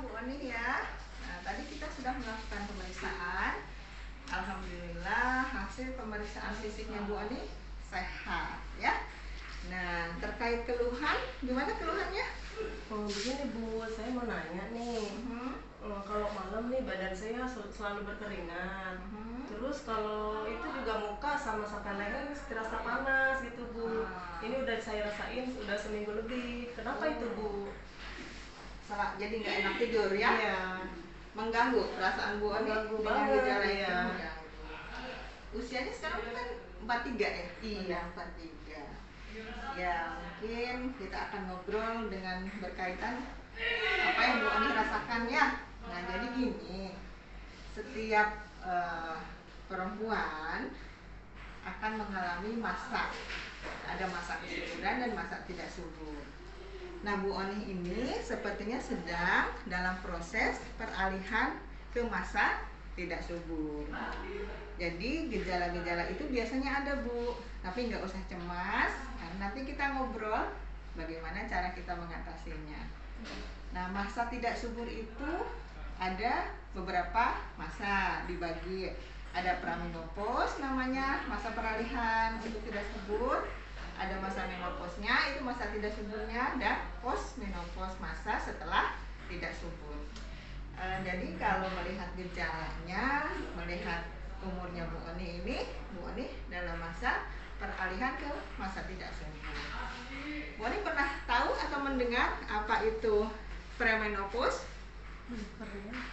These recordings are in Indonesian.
Bu Oni ya. Nah, tadi kita sudah melakukan pemeriksaan. Alhamdulillah hasil pemeriksaan fisiknya Bu Oni sehat ya. Nah, terkait keluhan, gimana keluhannya? Begini Bu, saya mau nanya nih. Kalau malam nih badan saya selalu berkeringat. Terus kalau itu juga muka sama sampai leher terasa panas gitu Bu. Ini udah saya rasain udah seminggu lebih. Kenapa itu Bu? Jadi nggak enak tidur ya? Iya. Mengganggu perasaan Bu Oni Mengganggu dengan banget, gejala itu. iya. Usianya sekarang kan 43 ya? Iya. 43. Ya mungkin kita akan ngobrol dengan berkaitan apa yang Bu Oni rasakan ya. Nah jadi gini, setiap perempuan akan mengalami masa, ada masa kesuburan dan masa tidak subur. Nah Bu Oni ini sepertinya sedang dalam proses peralihan ke masa tidak subur. Jadi gejala-gejala itu biasanya ada Bu, tapi nggak usah cemas. Nanti kita ngobrol bagaimana cara kita mengatasinya. Nah masa tidak subur itu ada beberapa masa dibagi. Ada pramenopause namanya, masa peralihan itu tidak subur. Ada masa menopausnya, itu masa tidak suburnya, dan postmenopause, masa setelah tidak subur. Jadi kalau melihat gejalanya, melihat umurnya Bu Oni ini, Bu Oni dalam masa peralihan ke masa tidak subur. Bu Oni pernah tahu atau mendengar apa itu premenopause?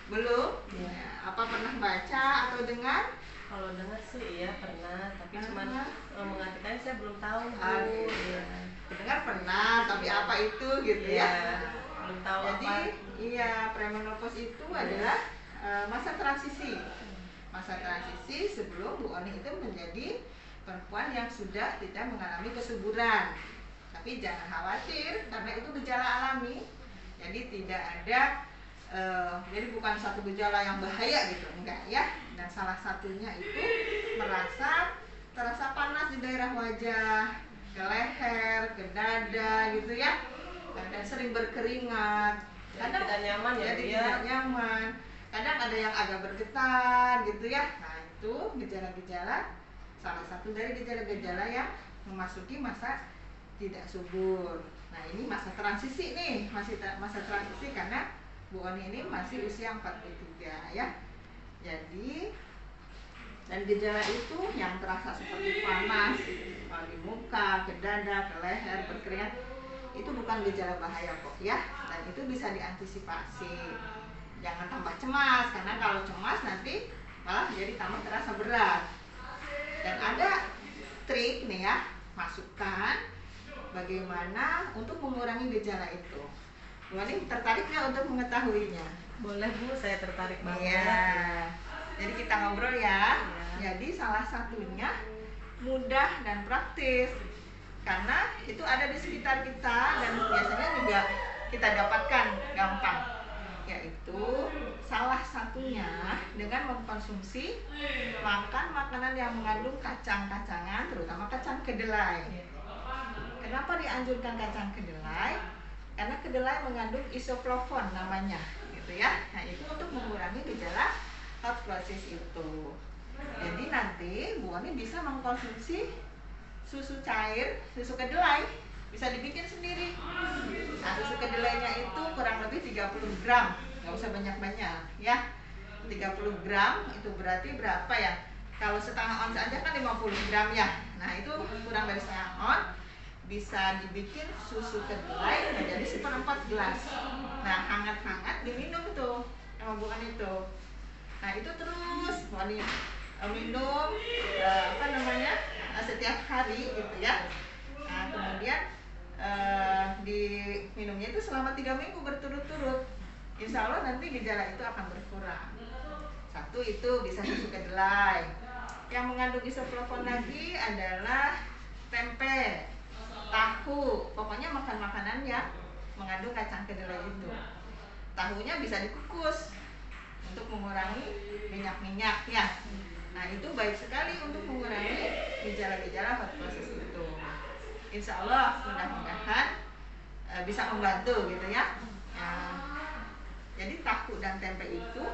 Belum? Ya. Apa pernah baca atau dengar? Kalau dengar sih iya pernah, tapi cuman mengartikan saya belum tahu Bu. Iya. Dengar pernah, tapi apa itu gitu ya? Belum tahu. Jadi iya, premenopause itu adalah masa transisi. Masa transisi sebelum Bu Oni itu menjadi perempuan yang sudah tidak mengalami kesuburan. Tapi jangan khawatir karena itu gejala alami. Jadi tidak ada jadi bukan satu gejala yang bahaya gitu, enggak ya. Dan salah satunya itu terasa panas di daerah wajah, ke leher, ke dada gitu ya. Dan sering berkeringat. Kadang tidak nyaman ya, jadi tidak nyaman. Kadang ada yang agak bergetar gitu ya. Nah, itu gejala-gejala, salah satu dari gejala-gejala yang memasuki masa tidak subur. Nah, ini masa transisi nih, masa transisi karena Bu Oni ini masih usia 43 ya. Jadi dan gejala itu yang terasa seperti panas di muka, ke dada, ke leher, berkeringat, itu bukan gejala bahaya kok ya. Dan itu bisa diantisipasi. Jangan tambah cemas karena kalau cemas nanti malah jadi tambah terasa berat. Dan ada trik nih ya, masukan bagaimana untuk mengurangi gejala itu. Bu Oni tertarik nggak untuk mengetahuinya? Boleh Bu, saya tertarik banget. Iya. Jadi kita ngobrol ya. Jadi salah satunya mudah dan praktis. Karena itu ada di sekitar kita dan biasanya juga kita dapatkan gampang. Yaitu salah satunya dengan mengkonsumsi makan makanan yang mengandung kacang-kacangan, terutama kacang kedelai. Kenapa dianjurkan kacang kedelai? Karena kedelai mengandung isoflavon namanya, gitu ya. Nah itu untuk mengurangi gejala hot flushes itu. Jadi nanti Bu Oni bisa mengkonsumsi susu cair, susu kedelai, bisa dibikin sendiri. Nah susu kedelainya itu kurang lebih 30 gram, nggak usah banyak-banyak ya. 30 gram itu berarti berapa ya? Kalau setengah ons aja kan 50 gram ya. Nah itu kurang dari setengah ons. Bisa dibikin susu kedelai menjadi 1/4 gelas. Nah hangat-hangat diminum tuh sama Bu Oni itu. Nah itu terus Bu Oni minum setiap hari gitu ya. Nah kemudian diminumnya itu selama 3 minggu berturut-turut. Insya Allah nanti gejala itu akan berkurang. Satu itu bisa susu kedelai. Yang mengandung isoflavon lagi adalah tempe, tahu, pokoknya makan-makanan yang mengandung kacang kedelai itu. Tahunya bisa dikukus untuk mengurangi minyak-minyak ya. Nah itu baik sekali untuk mengurangi gejala-gejala hot flushes itu. Insya Allah mudah-mudahan bisa membantu gitu ya. Jadi dan tempe itu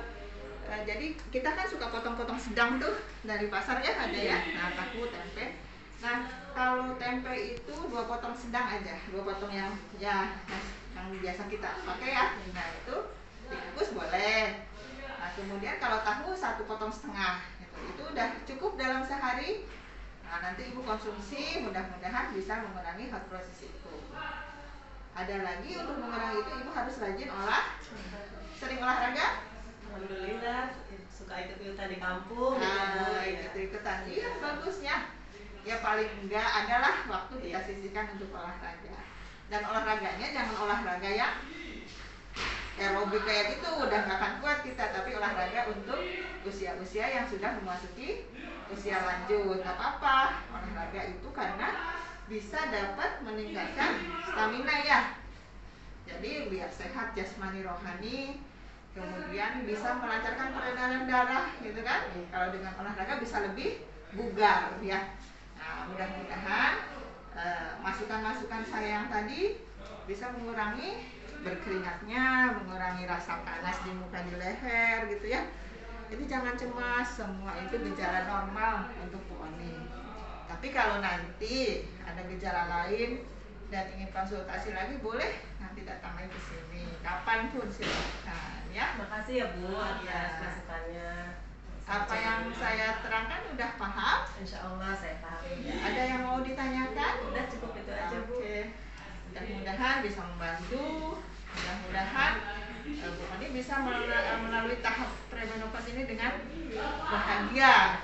jadi kita kan suka potong-potong sedang tuh dari pasar ya ada ya. Nah tahu tempe. Nah kalau tempe itu 2 potong sedang aja, 2 potong yang ya yang biasa kita pakai ya. Nah itu dikukus boleh. Nah kemudian kalau tahu 1 potong setengah gitu. Itu udah cukup dalam sehari. Nah nanti ibu konsumsi, mudah-mudahan bisa mengurangi hot process itu. Ada lagi untuk mengurangi itu ibu harus rajin sering olahraga. Alhamdulillah suka ikut-ikutan di kampung. Ikut-ikutan iya bagusnya. Ya paling enggak adalah waktu kita sisihkan untuk olahraga. Dan olahraganya jangan olahraga yang aerobik kayak gitu, udah gak akan kuat kita. Tapi olahraga untuk usia-usia yang sudah memasuki usia lanjut. Gak apa-apa olahraga itu karena bisa dapat meningkatkan stamina ya. Jadi biar sehat jasmani rohani. Kemudian bisa melancarkan peredaran darah gitu kan. Kalau dengan olahraga bisa lebih bugar ya. Nah mudah-mudahan masukan-masukan saya yang tadi bisa mengurangi berkeringatnya, mengurangi rasa panas di muka, di leher gitu ya. Jadi jangan cemas, semua itu gejala normal untuk Bu Oni. Tapi kalau nanti ada gejala lain dan ingin konsultasi lagi boleh nanti datang lagi ke sini kapanpun silakan ya. Makasih ya Bu atas masukannya. Apa yang saya terangkan udah paham? Insya Allah saya paham. Ya, ada yang mau ditanyakan? Udah cukup itu aja Bu. Oke. Mudah-mudahan bisa membantu. Mudah-mudahan Bu Oni bisa melalui tahap premenopause ini dengan bahagia.